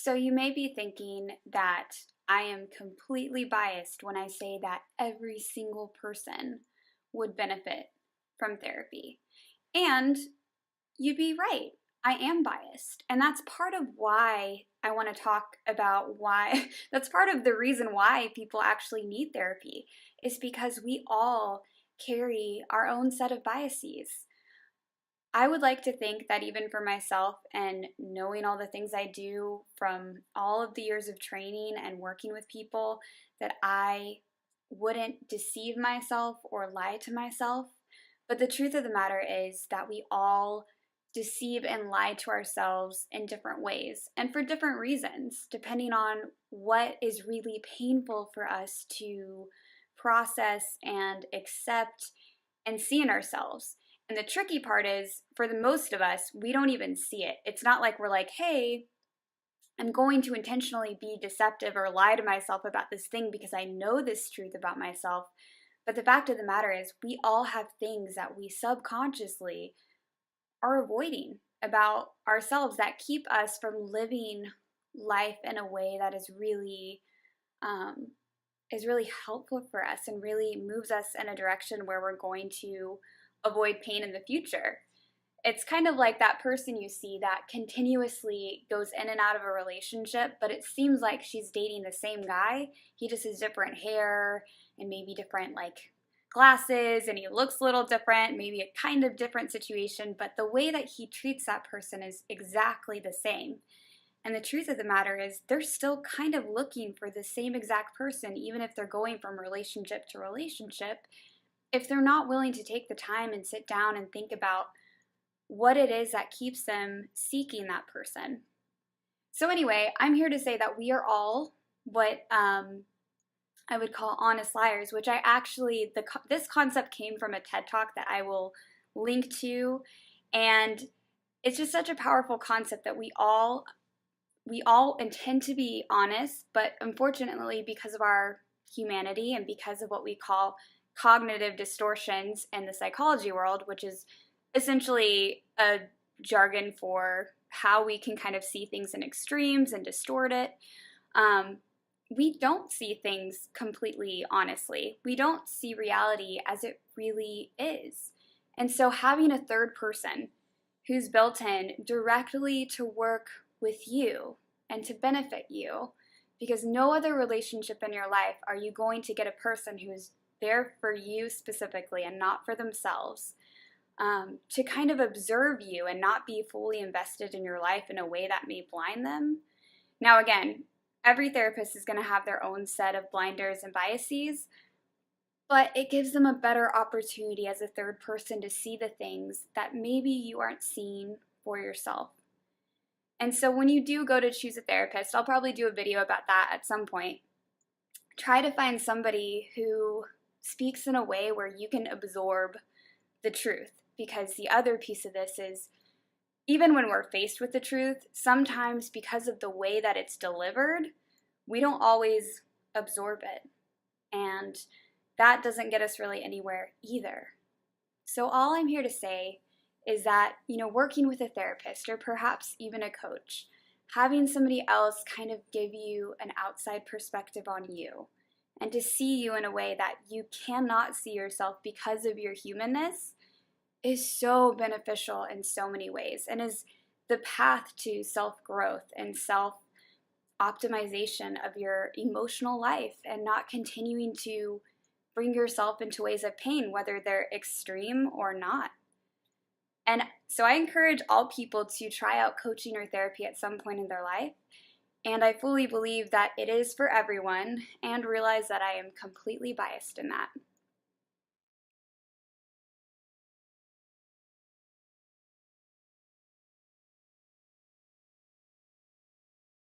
So you may be thinking that I am completely biased when I say that every single person would benefit from therapy. And you'd be right. I am biased. And that's part of why I want to talk about why, that's part of the reason why people actually need therapy, is because we all carry our own set of biases. I would like to think that even for myself and knowing all the things I do from all of the years of training and working with people, that I wouldn't deceive myself or lie to myself. But the truth of the matter is that we all deceive and lie to ourselves in different ways and for different reasons, depending on what is really painful for us to process and accept and see in ourselves. And the tricky part is, for the most of us, we don't even see it. It's not like we're like, hey, I'm going to intentionally be deceptive or lie to myself about this thing because I know this truth about myself. But the fact of the matter is, we all have things that we subconsciously are avoiding about ourselves that keep us from living life in a way that is really helpful for us and really moves us in a direction where we're going to avoid pain in the future. It's kind of like that person you see that continuously goes in and out of a relationship, but it seems like she's dating the same guy. He just has different hair and maybe different glasses, and he looks a little different, maybe a kind of different situation, but the way that he treats that person is exactly the same. And the truth of the matter is, they're still kind of looking for the same exact person, even if they're going from relationship to relationship, if they're not willing to take the time and sit down and think about what it is that keeps them seeking that person. So anyway, I'm here to say that we are all what I would call honest liars, which I actually, this concept came from a TED Talk that I will link to, and it's just such a powerful concept that we all intend to be honest, but unfortunately, because of our humanity and because of what we call cognitive distortions in the psychology world, which is essentially a jargon for how we can kind of see things in extremes and distort it. We don't see things completely honestly. We don't see reality as it really is. And so having a third person who's built in directly to work with you and to benefit you, because no other relationship in your life are you going to get a person who's there for you specifically and not for themselves, to kind of observe you and not be fully invested in your life in a way that may blind them. Now again, every therapist is going to have their own set of blinders and biases, but it gives them a better opportunity as a third person to see the things that maybe you aren't seeing for yourself. And so when you do go to choose a therapist, I'll probably do a video about that at some point. Try to find somebody who speaks in a way where you can absorb the truth, because the other piece of this is, even when we're faced with the truth, sometimes because of the way that it's delivered, we don't always absorb it. And that doesn't get us really anywhere either. So all I'm here to say is that, working with a therapist or perhaps even a coach, having somebody else kind of give you an outside perspective on you and to see you in a way that you cannot see yourself because of your humanness is so beneficial in so many ways, and is the path to self-growth and self-optimization of your emotional life and not continuing to bring yourself into ways of pain, whether they're extreme or not. And so I encourage all people to try out coaching or therapy at some point in their life. And I fully believe that it is for everyone, and realize that I am completely biased in that.